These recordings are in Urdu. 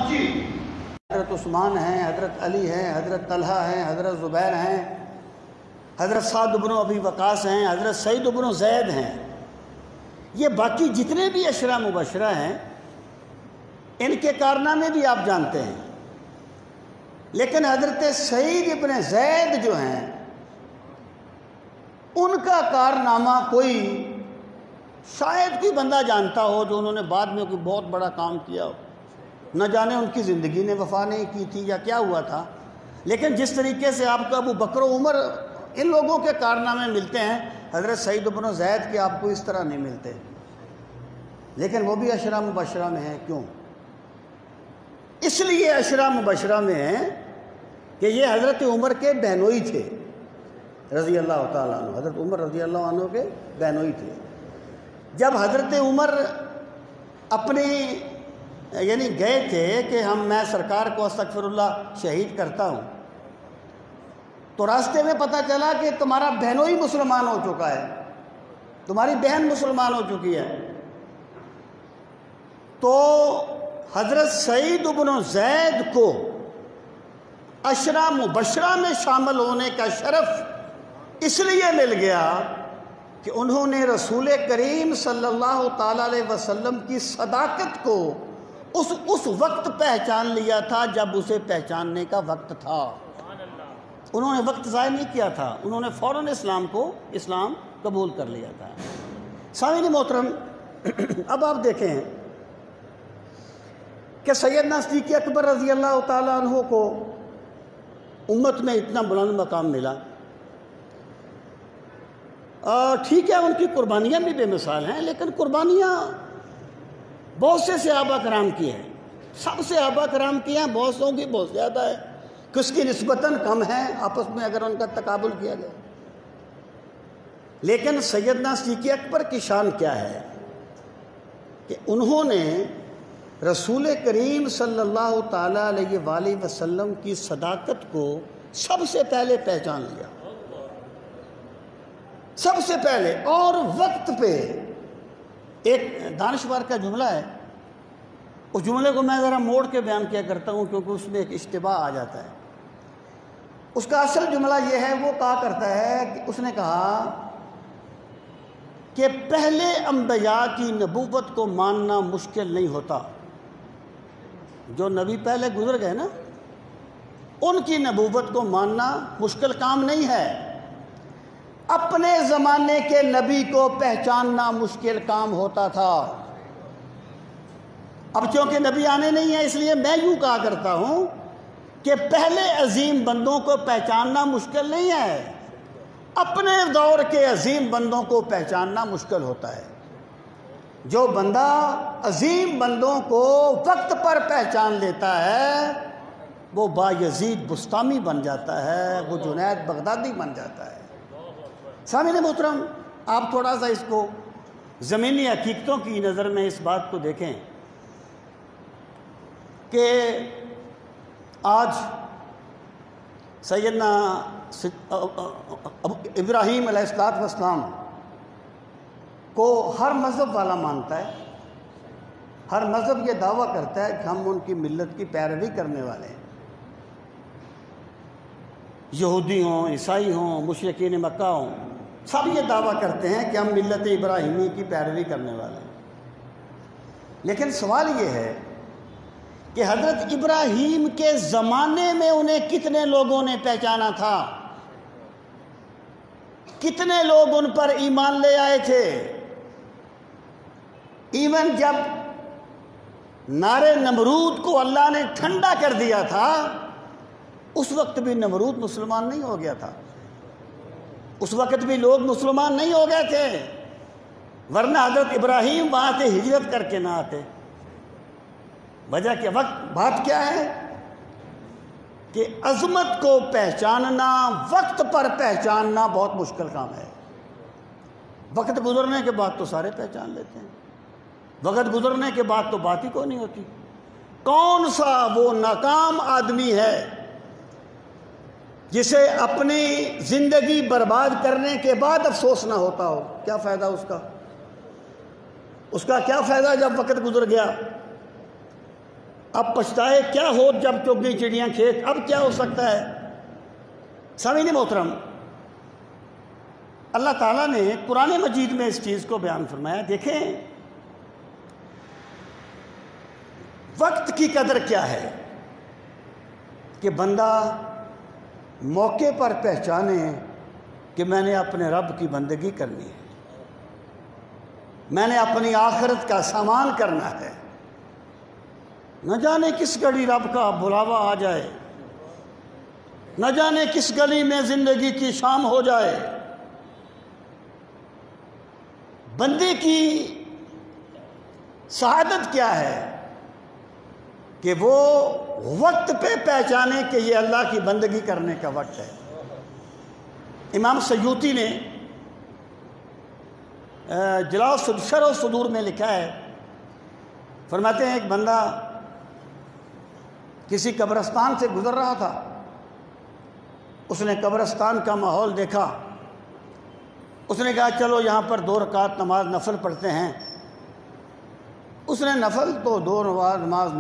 جی حضرت عثمان ہیں، حضرت علی ہیں، حضرت طلحہ ہیں، حضرت زبیر ہیں، حضرت سعد بن ابی وقاص ہیں، حضرت سعید بن زید ہیں، یہ باقی جتنے بھی عشرہ مبشرہ ہیں ان کے کارنامے بھی آپ جانتے ہیں، لیکن حضرت سعید ابن زید جو ہیں ان کا کارنامہ کوئی شاید کوئی بندہ جانتا ہو جو انہوں نے بعد میں کوئی بہت بڑا کام کیا ہو، نہ جانے ان کی زندگی نے وفا نہیں کی تھی یا کیا ہوا تھا، لیکن جس طریقے سے آپ کو ابو بکر و عمر ان لوگوں کے کارنامے ملتے ہیں، حضرت سعید بن زید کے آپ کو اس طرح نہیں ملتے، لیکن وہ بھی عشرہ مبشرہ میں ہیں۔ کیوں؟ اس لیے عشرہ مبشرہ میں ہیں کہ یہ حضرت عمر کے بہنوئی تھے رضی اللہ تعالیٰ عنہ، حضرت عمر رضی اللہ عنہ کے بہنوئی تھے۔ جب حضرت عمر اپنی یعنی گئے تھے کہ میں سرکار کو استغفر اللہ شہید کرتا ہوں، تو راستے میں پتہ چلا کہ تمہارا بہنوئی مسلمان ہو چکا ہے، تمہاری بہن مسلمان ہو چکی ہے، تو حضرت سعید بن زید کو عشرہ مبشرہ میں شامل ہونے کا شرف اس لیے مل گیا کہ انہوں نے رسول کریم صلی اللہ تعالیٰ علیہ وسلم کی صداقت کو اس وقت پہچان لیا تھا جب اسے پہچاننے کا وقت تھا۔ انہوں نے وقت ضائع نہیں کیا تھا، انہوں نے فوراً اسلام قبول کر لیا تھا۔ سامعین محترم، اب آپ دیکھیں کہ سیدنا صدیق اکبر رضی اللہ تعالیٰ عنہ کو امت میں اتنا بلند مقام ملا، ٹھیک ہے ان کی قربانیاں بھی بے مثال ہیں، لیکن قربانیاں بہت سے صحابہ کرام کی ہیں، سب صحابہ کرام کی ہیں، بہت سو کی بہت زیادہ ہے، کس کی نسبتاً کم ہیں آپس میں اگر ان کا تقابل کیا جائے، لیکن سیدنا صدیق اکبر کی شان کیا ہے کہ انہوں نے رسول کریم صلی اللہ تعالیٰ علیہ وآلہ وسلم کی صداقت کو سب سے پہلے پہچان لیا، سب سے پہلے، اور وقت پہ۔ ایک دانشور کا جملہ ہے، اس جملے کو میں ذرا موڑ کے بیان کیا کرتا ہوں کیونکہ اس میں ایک اشتباہ آ جاتا ہے۔ اس کا اصل جملہ یہ ہے، وہ کہا کرتا ہے کہ اس نے کہا کہ پہلے انبیاء کی نبوت کو ماننا مشکل نہیں ہوتا، جو نبی پہلے گزر گئے نا ان کی نبوت کو ماننا مشکل کام نہیں ہے، اپنے زمانے کے نبی کو پہچاننا مشکل کام ہوتا تھا۔ اب چونکہ نبی آنے نہیں ہے اس لیے میں یوں کہا کرتا ہوں کہ پہلے عظیم بندوں کو پہچاننا مشکل نہیں ہے، اپنے دور کے عظیم بندوں کو پہچاننا مشکل ہوتا ہے۔ جو بندہ عظیم بندوں کو وقت پر پہچان لیتا ہے وہ بایزید بستامی بن جاتا ہے، وہ جنید بغدادی بن جاتا ہے۔ سامعین محترم، آپ تھوڑا سا اس کو زمینی حقیقتوں کی نظر میں اس بات کو دیکھیں کہ آج سیدنا ابراہیم علیہ السلام کو ہر مذہب والا مانتا ہے، ہر مذہب یہ دعویٰ کرتا ہے کہ ہم ان کی ملت کی پیروی کرنے والے ہیں، یہودی ہوں، عیسائی ہوں، مشرکین مکہ ہوں، سب یہ دعویٰ کرتے ہیں کہ ہم ملت ابراہیمی کی پیروی کرنے والے ہیں۔ لیکن سوال یہ ہے کہ حضرت ابراہیم کے زمانے میں انہیں کتنے لوگوں نے پہچانا تھا، کتنے لوگ ان پر ایمان لے آئے تھے؟ ایون جب نار نمرود کو اللہ نے ٹھنڈا کر دیا تھا اس وقت بھی نمرود مسلمان نہیں ہو گیا تھا، اس وقت بھی لوگ مسلمان نہیں ہو گئے تھے، ورنہ حضرت ابراہیم وہاں سے ہجرت کر کے نہ آتے۔ وجہ کیا؟ بات کیا ہے کہ عظمت کو پہچاننا، وقت پر پہچاننا بہت مشکل کام ہے۔ وقت گزرنے کے بعد تو سارے پہچان لیتے ہیں، وقت گزرنے کے بعد تو بات ہی کوئی نہیں ہوتی۔ کون سا وہ ناکام آدمی ہے جسے اپنی زندگی برباد کرنے کے بعد افسوس نہ ہوتا ہو؟ کیا فائدہ اس کا کیا فائدہ جب وقت گزر گیا؟ اب پچھتائے کیا ہو جب چگ گئی چڑیاں کھیت، اب کیا ہو سکتا ہے؟ سامعین محترم، اللہ تعالیٰ نے قرآن مجید میں اس چیز کو بیان فرمایا۔ دیکھیں وقت کی قدر کیا ہے کہ بندہ موقع پر پہچانے کہ میں نے اپنے رب کی بندگی کرنی ہے، میں نے اپنی آخرت کا سامان کرنا ہے۔ نہ جانے کس گھڑی رب کا بلاوا آ جائے، نہ جانے کس گلی میں زندگی کی شام ہو جائے۔ بندے کی سعادت کیا ہے کہ وہ وقت پہ پہچانے کہ یہ اللہ کی بندگی کرنے کا وقت ہے۔ امام سیوطی نے شرح الصدور میں لکھا ہے، فرماتے ہیں ایک بندہ کسی قبرستان سے گزر رہا تھا، اس نے قبرستان کا ماحول دیکھا، اس نے کہا چلو یہاں پر 2 رکعت نماز نفل پڑھتے ہیں۔ اس نے نفل تو 2 نماز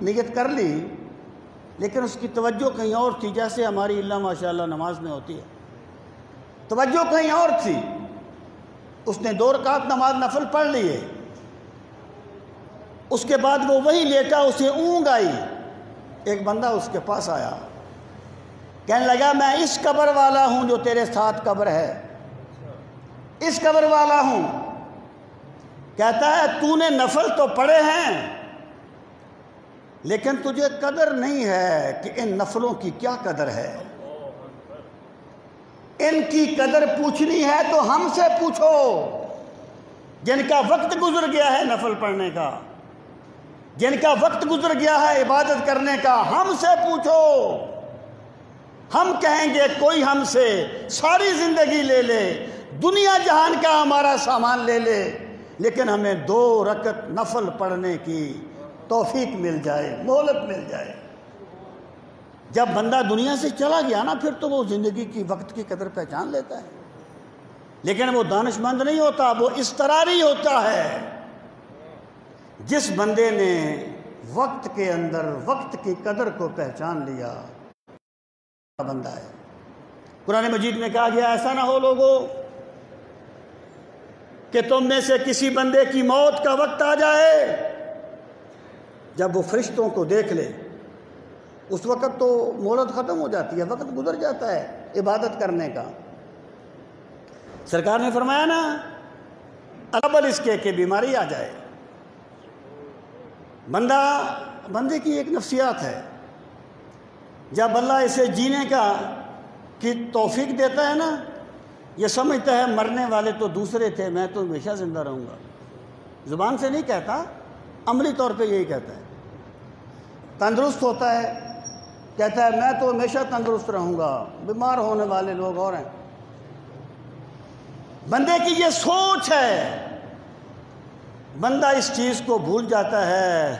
نیت کر لی، لیکن اس کی توجہ کہیں اور تھی، جیسے ہماری اللہ ماشاء اللہ نماز میں ہوتی ہے، توجہ کہیں اور تھی۔ اس نے 2 رکعت نماز نفل پڑھ لیے، اس کے بعد وہ وہی لیٹا، اسے اونگ آئی۔ ایک بندہ اس کے پاس آیا، کہنے لگا میں اس قبر والا ہوں جو تیرے ساتھ قبر ہے، اس قبر والا ہوں۔ کہتا ہے تو نے نفل تو پڑھے ہیں، لیکن تجھے قدر نہیں ہے کہ ان نفلوں کی کیا قدر ہے۔ ان کی قدر پوچھنی ہے تو ہم سے پوچھو، جن کا وقت گزر گیا ہے نفل پڑھنے کا، جن کا وقت گزر گیا ہے عبادت کرنے کا، ہم سے پوچھو۔ ہم کہیں گے کوئی ہم سے ساری زندگی لے لے، دنیا جہان کا ہمارا سامان لے لے، لیکن ہمیں 2 رکعت نفل پڑھنے کی توفیق مل جائے، مہلت مل جائے۔ جب بندہ دنیا سے چلا گیا نا، پھر تو وہ زندگی کی وقت کی قدر پہچان لیتا ہے، لیکن وہ دانش مند نہیں ہوتا، وہ اضطراری ہوتا ہے۔ جس بندے نے وقت کے اندر وقت کی قدر کو پہچان لیا بندہ ہے۔ قرآن مجید میں کہا گیا ایسا نہ ہو لوگو کہ تم میں سے کسی بندے کی موت کا وقت آ جائے، جب وہ فرشتوں کو دیکھ لے، اس وقت تو مہلت ختم ہو جاتی ہے، وقت گزر جاتا ہے عبادت کرنے کا۔ سرکار نے فرمایا نا قبل اس کے کہ بیماری آ جائے۔ بندے کی ایک نفسیات ہے، جب اللہ اسے جینے کی توفیق دیتا ہے نا، یہ سمجھتا ہے مرنے والے تو دوسرے تھے، میں تو ہمیشہ زندہ رہوں گا۔ زبان سے نہیں کہتا، عملی طور پہ یہی کہتا ہے۔ تندرست ہوتا ہے، کہتا ہے میں تو ہمیشہ تندرست رہوں گا، بیمار ہونے والے لوگ اور ہیں۔ بندے کی یہ سوچ ہے، بندہ اس چیز کو بھول جاتا ہے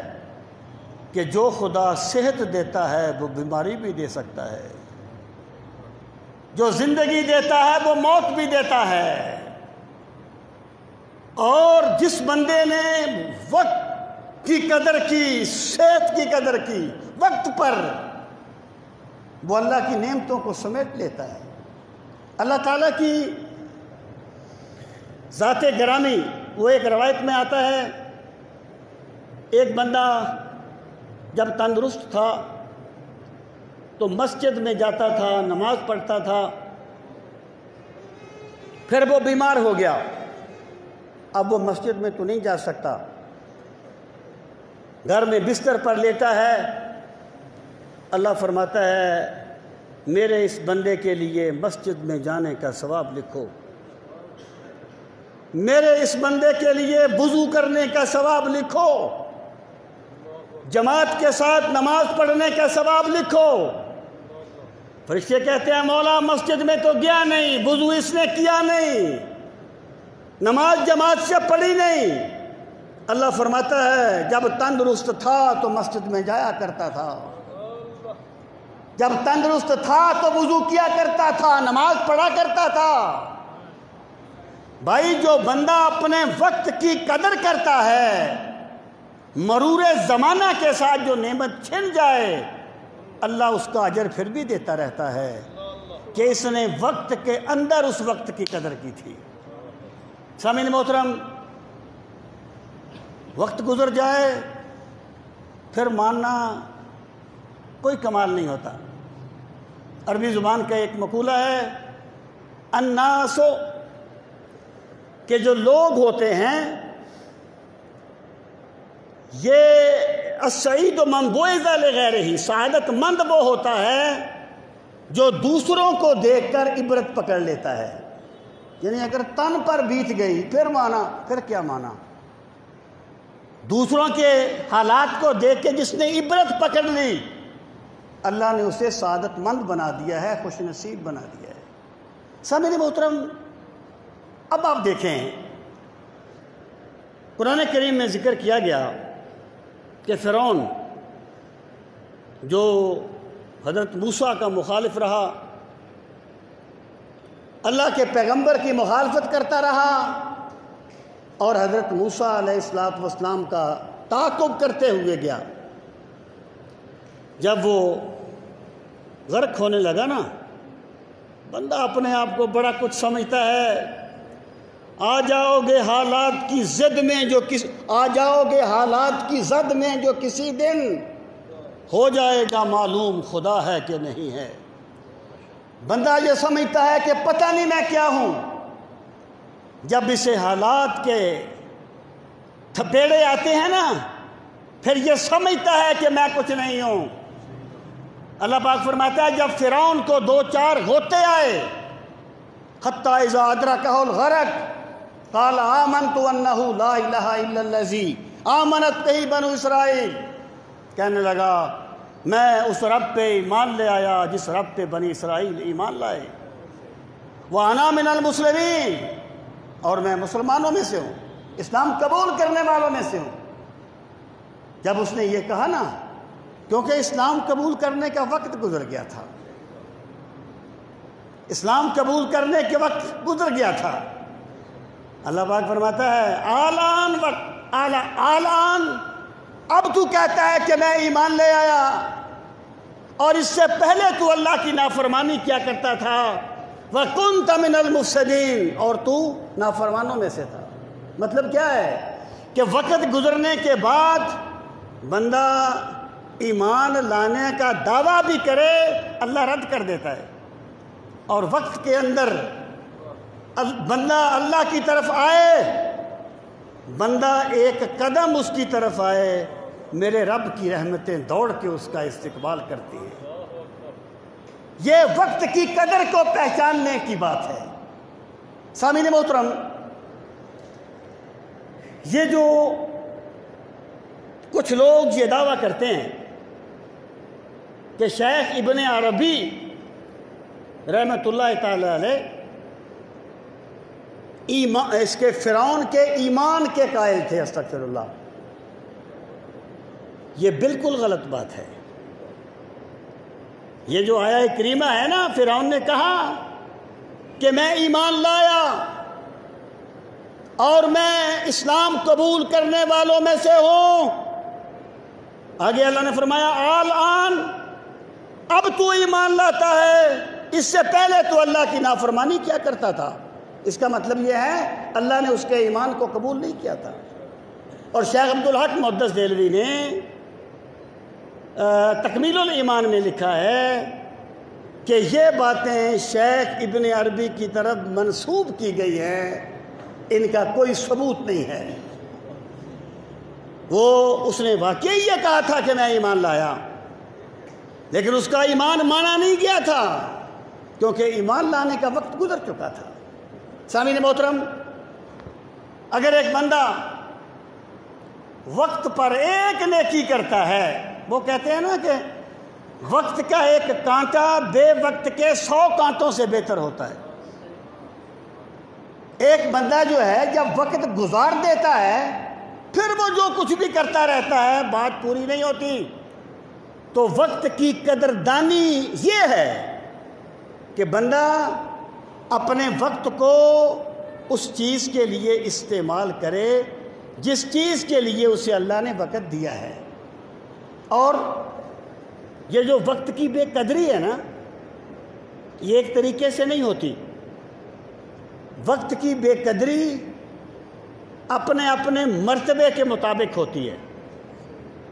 کہ جو خدا صحت دیتا ہے وہ بیماری بھی دے سکتا ہے، جو زندگی دیتا ہے وہ موت بھی دیتا ہے۔ اور جس بندے نے وقت کی قدر کی، صحت کی قدر کی وقت پر، وہ اللہ کی نعمتوں کو سمیٹ لیتا ہے۔ اللہ تعالیٰ کی ذات گرامی، وہ ایک روایت میں آتا ہے ایک بندہ جب تندرست تھا تو مسجد میں جاتا تھا، نماز پڑھتا تھا، پھر وہ بیمار ہو گیا، اب وہ مسجد میں تو نہیں جا سکتا، گھر میں بستر پر لیٹا ہے۔ اللہ فرماتا ہے میرے اس بندے کے لیے مسجد میں جانے کا ثواب لکھو، میرے اس بندے کے لیے وضو کرنے کا ثواب لکھو، جماعت کے ساتھ نماز پڑھنے کا ثواب لکھو۔ فرشتے کہتے ہیں مولا مسجد میں تو گیا نہیں، وضو اس نے کیا نہیں، نماز جماعت سے پڑھی نہیں۔ اللہ فرماتا ہے جب تندرست تھا تو مسجد میں جایا کرتا تھا، جب تندرست تھا تو وضو کیا کرتا تھا، نماز پڑھا کرتا تھا۔ بھائی جو بندہ اپنے وقت کی قدر کرتا ہے مرور زمانہ کے ساتھ جو نعمت چھن جائے اللہ اس کا اجر پھر بھی دیتا رہتا ہے کہ اس نے وقت کے اندر اس وقت کی قدر کی تھی۔ سامعین محترم، وقت گزر جائے پھر ماننا کوئی کمال نہیں ہوتا۔ عربی زبان کا ایک مقولہ ہے الناس، کہ جو لوگ ہوتے ہیں یہ السعید من بعث لغیرہ، سعادت مند وہ ہوتا ہے جو دوسروں کو دیکھ کر عبرت پکڑ لیتا ہے۔ یعنی اگر تن پر بیت گئی پھر مانا، پھر کیا مانا؟ دوسروں کے حالات کو دیکھ کے جس نے عبرت پکڑ لی اللہ نے اسے سعادت مند بنا دیا ہے، خوش نصیب بنا دیا ہے۔ سامعین محترم، اب آپ دیکھیں قرآن کریم میں ذکر کیا گیا کہ فرعون جو حضرت موسیٰ کا مخالف رہا، اللہ کے پیغمبر کی مخالفت کرتا رہا اور حضرت موسیٰ علیہ السلام کا تعاقب کرتے ہوئے گیا۔ جب وہ غرق ہونے لگا نا، بندہ اپنے آپ کو بڑا کچھ سمجھتا ہے، آ جاؤ گے حالات کی زد میں جو کسی دن ہو جائے گا معلوم خدا ہے کہ نہیں ہے۔ بندہ یہ سمجھتا ہے کہ پتہ نہیں میں کیا ہوں، جب اسے حالات کے تھپیڑے آتے ہیں نا پھر یہ سمجھتا ہے کہ میں کچھ نہیں ہوں۔ اللہ پاک فرماتا ہے جب فرعون کو 2-4 غوطے آئے، حتی اذا ادرکہ الغرق قال آمنت انہ لا الہ الا الذی آمنت بہ بنو اسرائیل، کہنے لگا میں اس رب پہ ایمان لے آیا جس رب پہ بنی اسرائیل ایمان لائے، وَأَنَا مِنَ الْمُسْلِمِينَ، اور میں مسلمانوں میں سے ہوں، اسلام قبول کرنے والوں میں سے ہوں۔ جب اس نے یہ کہا نا، کیونکہ اسلام قبول کرنے کا وقت گزر گیا تھا، اسلام قبول کرنے کے وقت گزر گیا تھا، اللہ پاک فرماتا ہے آلان اب تو کہتا ہے کہ میں ایمان لے آیا، اور اس سے پہلے تو اللہ کی نافرمانی کیا کرتا تھا، وَكُنْتَ مِنَ الْمُفْسِدِينَ، اور تو نافرمانوں میں سے تھا۔ مطلب کیا ہے کہ وقت گزرنے کے بعد بندہ ایمان لانے کا دعویٰ بھی کرے اللہ رد کر دیتا ہے، اور وقت کے اندر بندہ اللہ کی طرف آئے، بندہ ایک قدم اس کی طرف آئے، میرے رب کی رحمتیں دوڑ کے اس کا استقبال کرتی ہیں۔ یہ وقت کی قدر کو پہچاننے کی بات ہے۔ سامعین محترم، یہ جو کچھ لوگ یہ دعویٰ کرتے ہیں کہ شیخ ابن عربی رحمۃ اللہ تعالی علیہ اس کے فرعون کے ایمان کے قائل تھے، استغفر اللہ، یہ بالکل غلط بات ہے۔ یہ جو آیہ کریمہ ہے نا، فرعون نے کہا کہ میں ایمان لایا اور میں اسلام قبول کرنے والوں میں سے ہوں، آگے اللہ نے فرمایا آلآن، اب تو ایمان لاتا ہے، اس سے پہلے تو اللہ کی نافرمانی کیا کرتا تھا۔ اس کا مطلب یہ ہے اللہ نے اس کے ایمان کو قبول نہیں کیا تھا۔ اور شیخ عبدالحق محدث دہلوی نے تکمیل الایمان میں لکھا ہے کہ یہ باتیں شیخ ابن عربی کی طرف منسوب کی گئی ہیں، ان کا کوئی ثبوت نہیں ہے۔ اس نے واقعی یہ کہا تھا کہ میں ایمان لایا، لیکن اس کا ایمان مانا نہیں گیا تھا کیونکہ ایمان لانے کا وقت گزر چکا تھا۔ سامعین محترم، اگر ایک بندہ وقت پر ایک نیکی کرتا ہے، وہ کہتے ہیں نا کہ وقت کا ایک کانٹا بے وقت کے 100 کانٹوں سے بہتر ہوتا ہے۔ ایک بندہ جو ہے جب وقت گزار دیتا ہے پھر وہ جو کچھ بھی کرتا رہتا ہے، بات پوری نہیں ہوتی۔ تو وقت کی قدردانی یہ ہے کہ بندہ اپنے وقت کو اس چیز کے لیے استعمال کرے جس چیز کے لیے اسے اللہ نے وقت دیا ہے۔ اور یہ جو وقت کی بے قدری ہے نا، یہ ایک طریقے سے نہیں ہوتی۔ وقت کی بے قدری اپنے اپنے مرتبے کے مطابق ہوتی ہے۔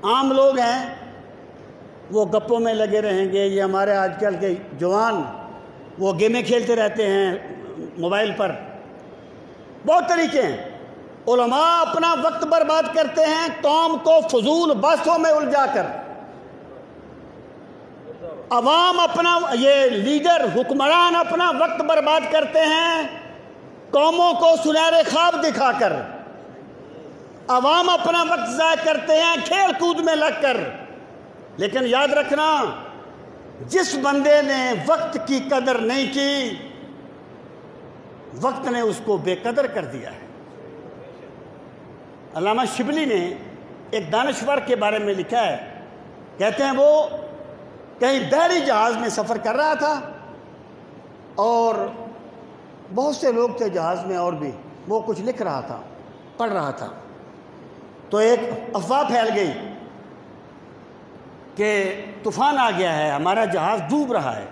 عام لوگ ہیں وہ گپوں میں لگے رہیں گے، یہ ہمارے آج کل کے جوان وہ گیمیں کھیلتے رہتے ہیں موبائل پر، بہت طریقے ہیں۔ علماء اپنا وقت برباد کرتے ہیں قوم کو فضول بحثوں میں الجھا کر، عوام اپنا، یہ لیڈر حکمران اپنا وقت برباد کرتے ہیں قوموں کو سنہرے خواب دکھا کر، عوام اپنا وقت ضائع کرتے ہیں کھیل کود میں لگ کر۔ لیکن یاد رکھنا، جس بندے نے وقت کی قدر نہیں کی، وقت نے اس کو بے قدر کر دیا ہے۔ علامہ شبلی نے ایک دانشور کے بارے میں لکھا ہے، کہتے ہیں وہ کہیں بحری جہاز میں سفر کر رہا تھا اور بہت سے لوگ تھے جہاز میں، اور بھی وہ کچھ لکھ رہا تھا، پڑھ رہا تھا، تو ایک افواہ پھیل گئی کہ طوفان آ گیا ہے، ہمارا جہاز ڈوب رہا ہے۔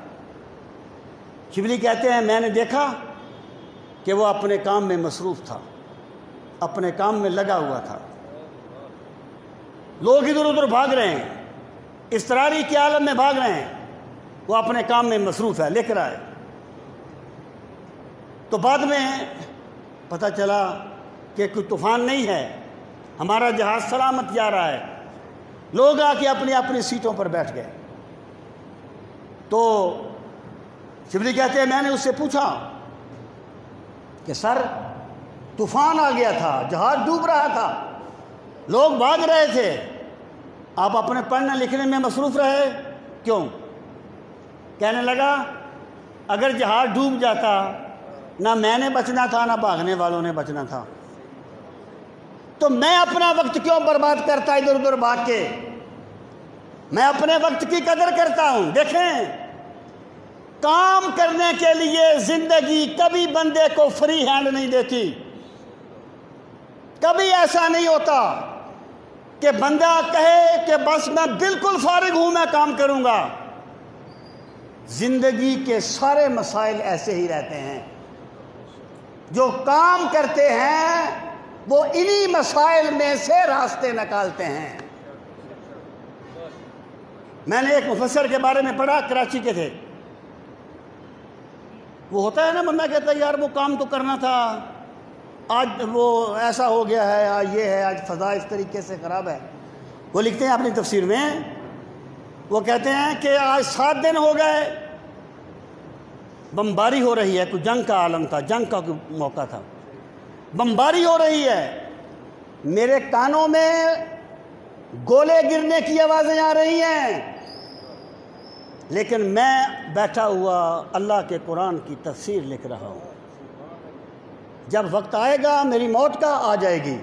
شبلی کہتے ہیں میں نے دیکھا کہ وہ اپنے کام میں مصروف تھا، اپنے کام میں لگا ہوا تھا، لوگ ادھر ادھر بھاگ رہے ہیں، اضطراری کے عالم میں بھاگ رہے ہیں، وہ اپنے کام میں مصروف ہے، لکھ رہا ہے۔ تو بعد میں پتہ چلا کہ کوئی طوفان نہیں ہے، ہمارا جہاز سلامت جا رہا ہے۔ لوگ آ کے اپنی اپنی سیٹوں پر بیٹھ گئے۔ تو شبلی کہتے ہیں میں نے اس سے پوچھا کہ سر طوفان آ گیا تھا، جہاز ڈوب رہا تھا، لوگ بھاگ رہے تھے، آپ اپنے پڑھنے لکھنے میں مصروف رہے کیوں؟ کہنے لگا اگر جہاز ڈوب جاتا نہ میں نے بچنا تھا نہ بھاگنے والوں نے بچنا تھا، تو میں اپنا وقت کیوں برباد کرتا ادھر ادھر بھاگ کے؟ میں اپنے وقت کی قدر کرتا ہوں۔ دیکھیں، کام کرنے کے لیے زندگی کبھی بندے کو فری ہینڈ نہیں دیتی۔ کبھی ایسا نہیں ہوتا کہ بندہ کہے کہ بس میں بالکل فارغ ہوں، میں کام کروں گا۔ زندگی کے سارے مسائل ایسے ہی رہتے ہیں۔ جو کام کرتے ہیں وہ انہی مسائل میں سے راستے نکالتے ہیں۔ میں نے ایک مفسر کے بارے میں پڑھا، کراچی کے تھے۔ وہ ہوتا ہے نا، بندہ کہتا ہے یار وہ کام تو کرنا تھا، آج وہ ایسا ہو گیا ہے، آج یہ ہے، آج فضا اس طریقے سے خراب ہے۔ وہ لکھتے ہیں اپنی تفسیر میں، وہ کہتے ہیں کہ آج 7 دن ہو گئے، بمباری ہو رہی ہے، کوئی جنگ کا عالم تھا، جنگ کا کوئی موقع تھا، بمباری ہو رہی ہے، میرے کانوں میں گولے گرنے کی آوازیں آ رہی ہیں، لیکن میں بیٹھا ہوا اللہ کے قرآن کی تفسیر لکھ رہا ہوں۔ جب وقت آئے گا میری موت کا، آ جائے گی،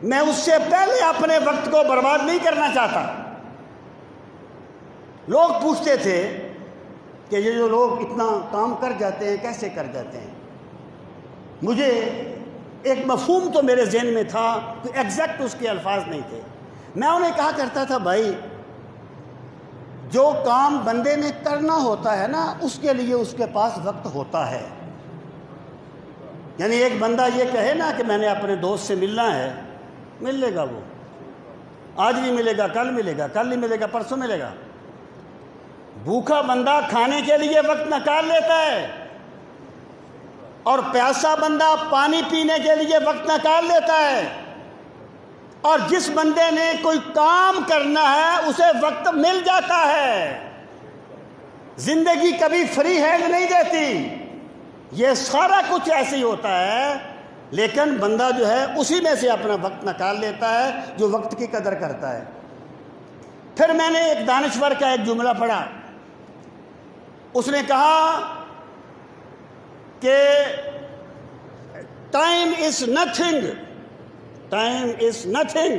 میں اس سے پہلے اپنے وقت کو برباد نہیں کرنا چاہتا۔ لوگ پوچھتے تھے کہ یہ جو لوگ اتنا کام کر جاتے ہیں کیسے کر جاتے ہیں؟ مجھے ایک مفہوم تو میرے ذہن میں تھا، کوئی ایگزیکٹ اس کے الفاظ نہیں تھے۔ میں انہیں کہا کرتا تھا بھائی جو کام بندے نے کرنا ہوتا ہے نا، اس کے لیے اس کے پاس وقت ہوتا ہے۔ یعنی ایک بندہ یہ کہے نا کہ میں نے اپنے دوست سے ملنا ہے، مل لے گا، وہ آج نہیں ملے گا، کل ملے گا، کل نہیں ملے گا، پرسوں ملے گا۔ بھوکا بندہ کھانے کے لیے وقت نکال لیتا ہے، اور پیاسا بندہ پانی پینے کے لیے وقت نکال لیتا ہے۔ اور جس بندے نے کوئی کام کرنا ہے اسے وقت مل جاتا ہے۔ زندگی کبھی فری ہینڈ نہیں دیتی، یہ سارا کچھ ایسے ہی ہوتا ہے، لیکن بندہ جو ہے اسی میں سے اپنا وقت نکال لیتا ہے جو وقت کی قدر کرتا ہے۔ پھر میں نے ایک دانشور کا ایک جملہ پڑھا، اس نے کہا کہ time is nothing, time is nothing,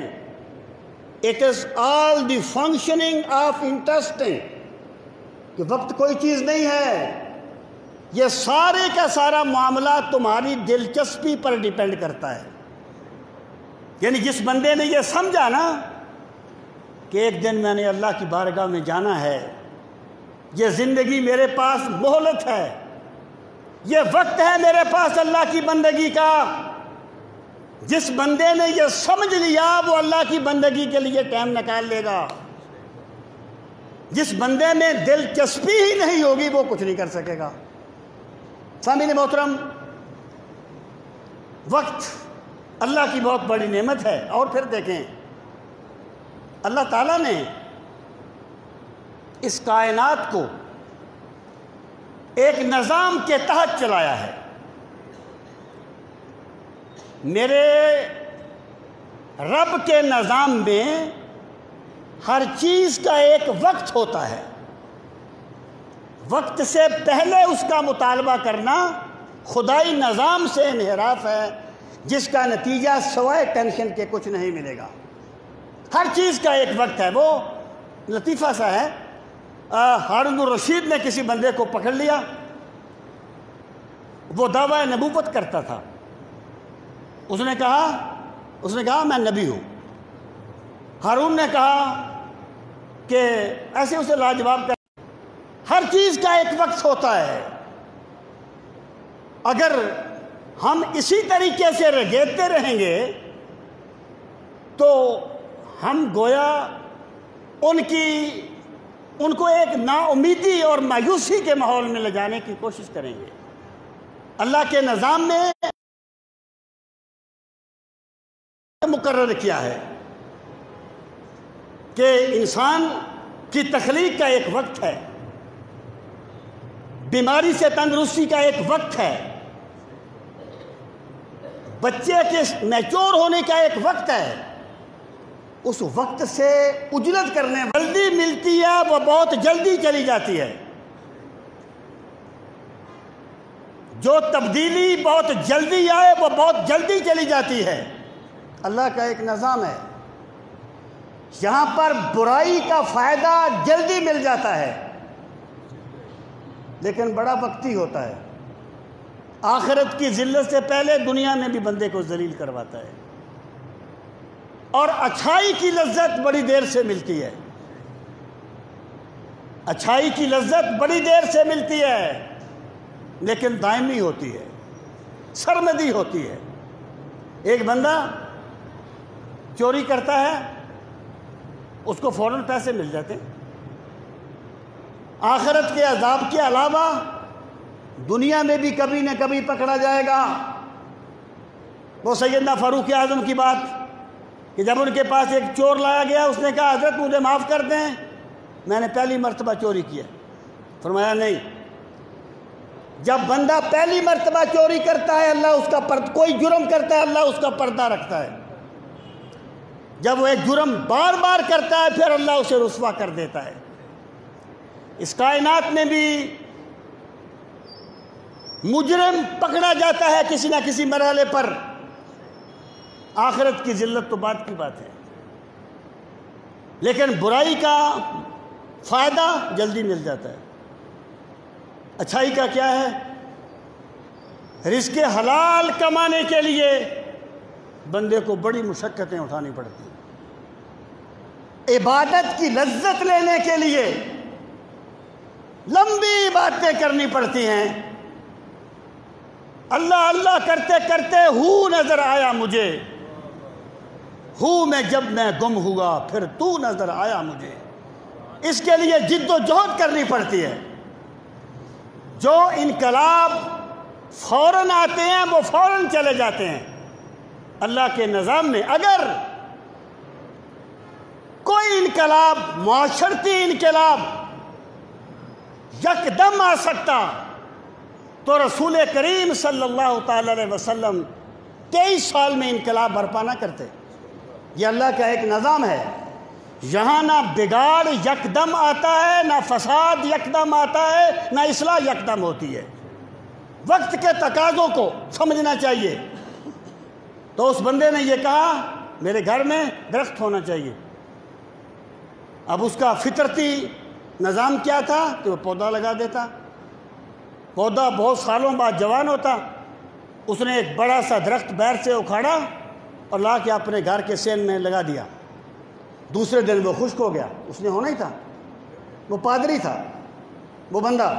it is all the functioning of interesting, کہ وقت کوئی چیز نہیں ہے، یہ سارے کا سارا معاملہ تمہاری دلچسپی پر ڈیپینڈ کرتا ہے۔ یعنی جس بندے نے یہ سمجھا نا کہ ایک دن میں نے اللہ کی بارگاہ میں جانا ہے، یہ زندگی میرے پاس مہلت ہے، یہ وقت ہے میرے پاس اللہ کی بندگی کا، جس بندے نے یہ سمجھ لیا وہ اللہ کی بندگی کے لیے ٹائم نکال لے گا۔ جس بندے میں دلچسپی ہی نہیں ہوگی وہ کچھ نہیں کر سکے گا۔ سامعین محترم، وقت اللہ کی بہت بڑی نعمت ہے۔ اور پھر دیکھیں، اللہ تعالیٰ نے اس کائنات کو ایک نظام کے تحت چلایا ہے۔ میرے رب کے نظام میں ہر چیز کا ایک وقت ہوتا ہے۔ وقت سے پہلے اس کا مطالبہ کرنا خدائی نظام سے انحراف ہے، جس کا نتیجہ سوائے ٹینشن کے کچھ نہیں ملے گا۔ ہر چیز کا ایک وقت ہے۔ وہ لطیفہ سا ہے، ہارون الرشید نے کسی بندے کو پکڑ لیا، وہ دعویٰ نبوت کرتا تھا۔ اس نے کہا میں نبی ہوں۔ ہارون نے کہا کہ ایسے اسے لاجواب کر۔ ہر چیز کا ایک وقت ہوتا ہے۔ اگر ہم اسی طریقے سے رگیتے رہیں گے تو ہم گویا ان کو ایک نا امیدی اور مایوسی کے ماحول میں لے جانے کی کوشش کریں گے۔ اللہ کے نظام میں مقرر کیا ہے کہ انسان کی تخلیق کا ایک وقت ہے، بیماری سے تندرستی کا ایک وقت ہے، بچے کے میچور ہونے کا ایک وقت ہے۔ اس وقت سے اجرت کرنے جلدی ملتی ہے، وہ بہت جلدی چلی جاتی ہے۔ جو تبدیلی بہت جلدی آئے وہ بہت جلدی چلی جاتی ہے۔ اللہ کا ایک نظام ہے، یہاں پر برائی کا فائدہ جلدی مل جاتا ہے لیکن بڑا وقتی ہوتا ہے۔ آخرت کی ذلت سے پہلے دنیا میں بھی بندے کو ذلیل کرواتا ہے۔ اور اچھائی کی لذت بڑی دیر سے ملتی ہے، اچھائی کی لذت بڑی دیر سے ملتی ہے لیکن دائمی ہوتی ہے، سرمدی ہوتی ہے۔ ایک بندہ چوری کرتا ہے، اس کو فوراً پیسے مل جاتے ہیں۔ آخرت کے عذاب کے علاوہ دنیا میں بھی کبھی نہ کبھی پکڑا جائے گا۔ وہ سیدنا فاروق اعظم کی بات کہ جب ان کے پاس ایک چور لایا گیا، اس نے کہا حضرت مجھے معاف کر دیں، میں نے پہلی مرتبہ چوری کیا۔ فرمایا نہیں، جب بندہ پہلی مرتبہ چوری کرتا ہے اللہ اس کا کوئی جرم کرتا ہے اللہ اس کا پردہ رکھتا ہے۔ جب وہ ایک جرم بار بار کرتا ہے پھر اللہ اسے رسوا کر دیتا ہے۔ اس کائنات میں بھی مجرم پکڑا جاتا ہے کسی نہ کسی مرحلے پر۔ آخرت کی ذلت تو بعد کی بات ہے، لیکن برائی کا فائدہ جلدی مل جاتا ہے۔ اچھائی کا کیا ہے؟ رزق حلال کمانے کے لیے بندے کو بڑی مشقتیں اٹھانی پڑتی ہیں۔ عبادت کی لذت لینے کے لیے لمبی باتیں کرنی پڑتی ہیں۔ اللہ اللہ کرتے کرتے ہو نظر آیا مجھے، ہوں میں جب میں گم ہوا پھر تو نظر آیا مجھے۔ اس کے لیے جد و جہد کرنی پڑتی ہے۔ جو انقلاب فوراً آتے ہیں وہ فوراً چلے جاتے ہیں۔ اللہ کے نظام میں اگر کوئی انقلاب، معاشرتی انقلاب یکدم آ سکتا تو رسول کریم صلی اللہ تعالی علیہ وسلم 23 سال میں انقلاب برپا نہ کرتے۔ یہ اللہ کا ایک نظام ہے، یہاں نہ بگاڑ یکدم آتا ہے، نہ فساد یکدم آتا ہے، نہ اصلاح یکدم ہوتی ہے۔ وقت کے تقاضوں کو سمجھنا چاہیے۔ تو اس بندے نے یہ کہا میرے گھر میں درخت ہونا چاہیے۔ اب اس کا فطرتی نظام کیا تھا کہ وہ پودا لگا دیتا، پودا بہت سالوں بعد جوان ہوتا۔ اس نے ایک بڑا سا درخت بیر سے اکھاڑا اور لا کے اپنے گھر کے سین میں لگا دیا۔ دوسرے دن وہ خشک ہو گیا، اس نے ہونا ہی تھا، وہ پادری تھا وہ بندہ۔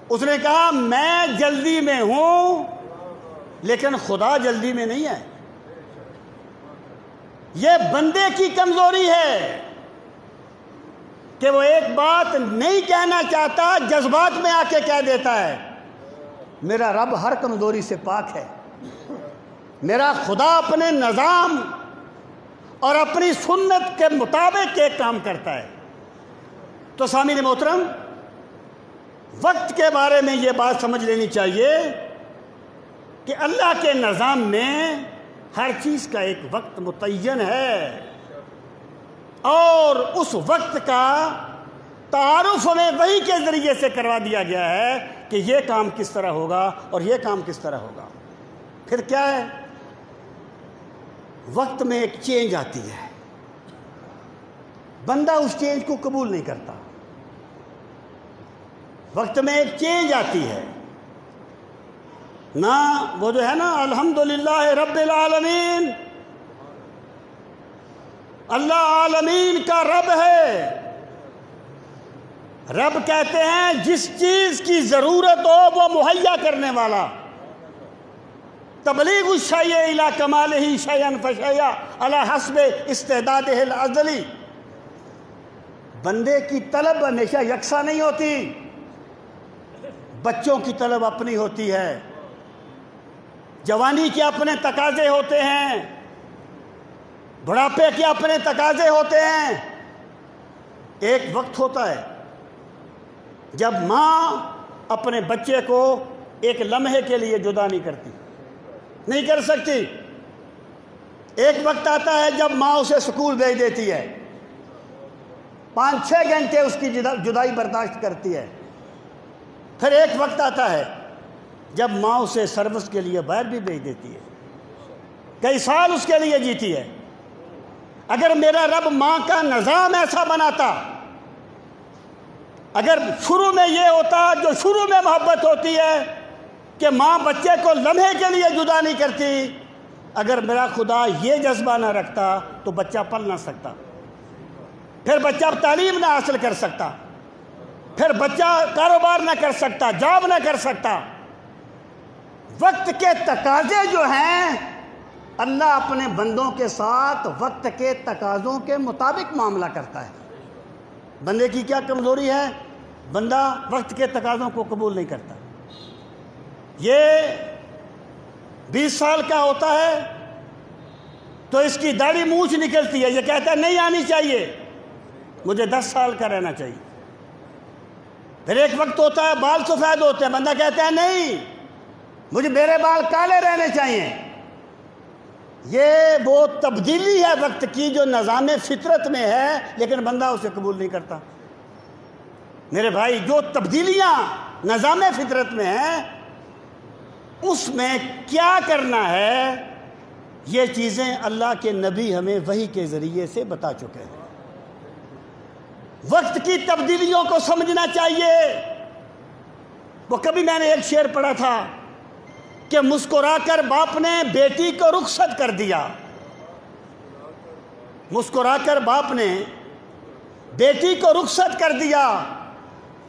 اس نے کہا میں جلدی میں ہوں لیکن خدا جلدی میں نہیں ہے۔ یہ بندے کی کمزوری ہے کہ وہ ایک بات نہیں کہنا چاہتا، جذبات میں آ کے کہہ دیتا ہے۔ میرا رب ہر کمزوری سے پاک ہے، میرا خدا اپنے نظام اور اپنی سنت کے مطابق ایک کام کرتا ہے۔ تو سامعین محترم، وقت کے بارے میں یہ بات سمجھ لینی چاہیے کہ اللہ کے نظام میں ہر چیز کا ایک وقت متعین ہے، اور اس وقت کا تعارف ہمیں وحی کے ذریعے سے کروا دیا گیا ہے کہ یہ کام کس طرح ہوگا اور یہ کام کس طرح ہوگا۔ پھر کیا ہے؟ وقت میں ایک چینج آتی ہے، بندہ اس چینج کو قبول نہیں کرتا۔ وقت میں ایک چینج آتی ہے نا، وہ جو ہے نا الحمدللہ رب العالمین، اللہ عالمین کا رب ہے۔ رب کہتے ہیں جس چیز کی ضرورت ہو وہ مہیا کرنے والا۔ تبلیغ الشیء الی کمالہ شیئا فشیئا علی حسب استعدادہ الازلی۔ بندے کی طلب ہمیشہ یکساں نہیں ہوتی، بچوں کی طلب اپنی ہوتی ہے، جوانی کے اپنے تقاضے ہوتے ہیں، بڑھاپے کے اپنے تقاضے ہوتے ہیں۔ ایک وقت ہوتا ہے جب ماں اپنے بچے کو ایک لمحے کے لیے جدا نہیں کرتی، نہیں کر سکتی۔ ایک وقت آتا ہے جب ماں اسے سکول بھیج دیتی ہے، 5-6 گھنٹے اس کی جدائی برداشت کرتی ہے۔ پھر ایک وقت آتا ہے جب ماں اسے سروس کے لیے باہر بھی بھیج دیتی ہے، کئی سال اس کے لیے جیتی ہے۔ اگر میرا رب ماں کا نظام ایسا بناتا، اگر شروع میں یہ ہوتا جو شروع میں محبت ہوتی ہے کہ ماں بچے کو لمحے کے لیے جدا نہیں کرتی، اگر میرا خدا یہ جذبہ نہ رکھتا تو بچہ پل نہ سکتا، پھر بچہ تعلیم نہ حاصل کر سکتا، پھر بچہ کاروبار نہ کر سکتا، جاب نہ کر سکتا۔ وقت کے تقاضے جو ہیں، اللہ اپنے بندوں کے ساتھ وقت کے تقاضوں کے مطابق معاملہ کرتا ہے۔ بندے کی کیا کمزوری ہے؟ بندہ وقت کے تقاضوں کو قبول نہیں کرتا۔ یہ 20 سال کا ہوتا ہے تو اس کی داڑھی مونچھ نکلتی ہے، یہ کہتا ہے نہیں آنی چاہیے، مجھے 10 سال کا رہنا چاہیے۔ پھر ایک وقت ہوتا ہے بال سفید ہوتے ہیں، بندہ کہتا ہے نہیں، مجھے میرے بال کالے رہنے چاہیے۔ یہ وہ تبدیلی ہے وقت کی جو نظام فطرت میں ہے، لیکن بندہ اسے قبول نہیں کرتا۔ میرے بھائی، جو تبدیلیاں نظام فطرت میں ہیں اس میں کیا کرنا ہے، یہ چیزیں اللہ کے نبی ہمیں وحی کے ذریعے سے بتا چکے ہیں۔ وقت کی تبدیلیوں کو سمجھنا چاہیے۔ وہ کبھی میں نے ایک شعر پڑھا تھا کہ مسکرا کر باپ نے بیٹی کو رخصت کر دیا، مسکرا کر باپ نے بیٹی کو رخصت کر دیا،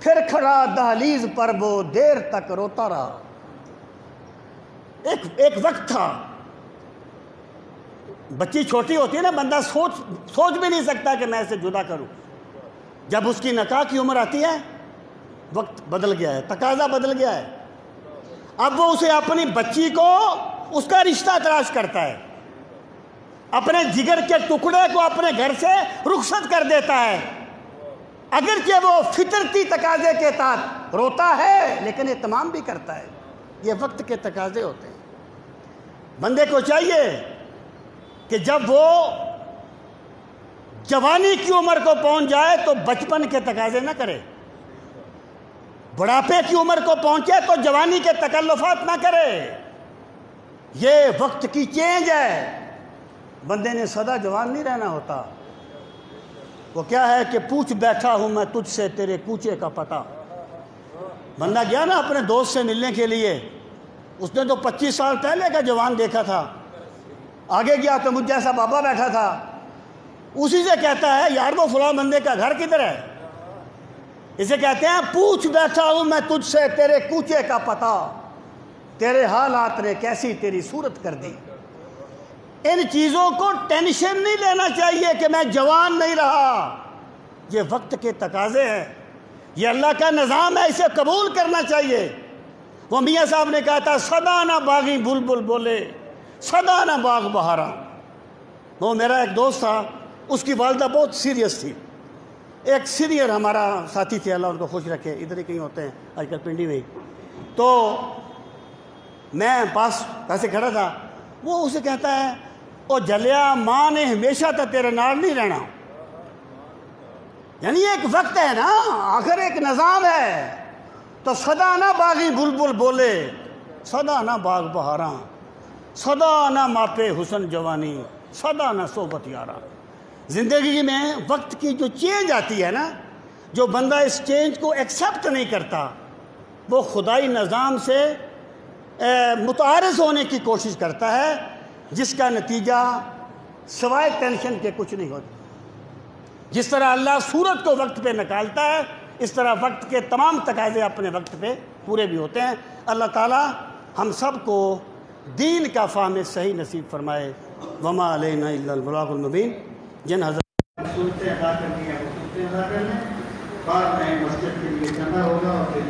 پھر کھڑا دہلیز پر وہ دیر تک روتا رہا۔ ایک وقت تھا، بچی چھوٹی ہوتی ہے نا، بندہ سوچ بھی نہیں سکتا کہ میں اسے جدا کروں۔ جب اس کی نکاح کی عمر آتی ہے، وقت بدل گیا ہے، تقاضا بدل گیا ہے۔ اب وہ اسے اپنی بچی کو اس کا رشتہ تلاش کرتا ہے، اپنے جگر کے ٹکڑے کو اپنے گھر سے رخصت کر دیتا ہے، اگرچہ وہ فطرتی تقاضے کے تحت روتا ہے لیکن اہتمام بھی کرتا ہے۔ یہ وقت کے تقاضے ہوتے ہیں۔ بندے کو چاہیے کہ جب وہ جوانی کی عمر کو پہنچ جائے تو بچپن کے تقاضے نہ کرے، بڑھاپے کی عمر کو پہنچے تو جوانی کے تکلفات نہ کرے۔ یہ وقت کی چینج ہے۔ بندے نے سدا جوان نہیں رہنا ہوتا۔ وہ کیا ہے کہ پوچھ بیٹھا ہوں میں تجھ سے تیرے کوچے کا پتہ۔ بندہ گیا نا اپنے دوست سے ملنے کے لیے، اس نے تو 25 سال پہلے کا جوان دیکھا تھا، آگے گیا تو مجھ جیسا بابا بیٹھا تھا، اسی سے کہتا ہے یار وہ فلاں بندے کا گھر کدھر ہے؟ اسے کہتے ہیں پوچھ بیٹھا ہوں میں تجھ سے تیرے کوچے کا پتہ، تیرے حالات نے کیسی تیری صورت کر دی۔ ان چیزوں کو ٹینشن نہیں لینا چاہیے کہ میں جوان نہیں رہا، یہ وقت کے تقاضے ہیں، یہ اللہ کا نظام ہے، اسے قبول کرنا چاہیے۔ وہ میاں صاحب نے کہا تھا سدا نہ باغی بلبل بولے، سدا نہ باغ بہارا۔ وہ میرا ایک دوست تھا، اس کی والدہ بہت سیریس تھی، ایک سینئر ہمارا ساتھی تھے، اللہ ان کو خوش رکھے، ادھر ہی کہیں ہوتے ہیں آج کل پنڈی میں ہی۔ تو میں پاس ایسے کھڑا تھا، وہ اسے کہتا ہے او جلیا ماں نے ہمیشہ تو تیرے نال نہیں رہنا، یعنی ایک وقت ہے نا، آخر ایک نظام ہے، تو سدا نہ باغی بلبل بولے، سدا نہ باغ بہاراں، سدا نہ ماپے حسن جوانی، سدا نہ صحبت یاراں۔ زندگی میں وقت کی جو چینج آتی ہے نا، جو بندہ اس چینج کو ایکسیپٹ نہیں کرتا، وہ خدائی نظام سے متعارض ہونے کی کوشش کرتا ہے، جس کا نتیجہ سوائے ٹینشن کے کچھ نہیں ہوتا۔ جس طرح اللہ سورت کو وقت پہ نکالتا ہے، اس طرح وقت کے تمام تقاضے اپنے وقت پہ پورے بھی ہوتے ہیں۔ اللہ تعالی ہم سب کو دین کا فہم صحیح نصیب فرمائے۔ وما علینا الا البلاغ المبین۔ جن حضرات صورتیں ادا کرنی ہے وہ صورتیں ادا کر لیں، بعد میں مسجد کے لیے چندہ ہوگا اور پھر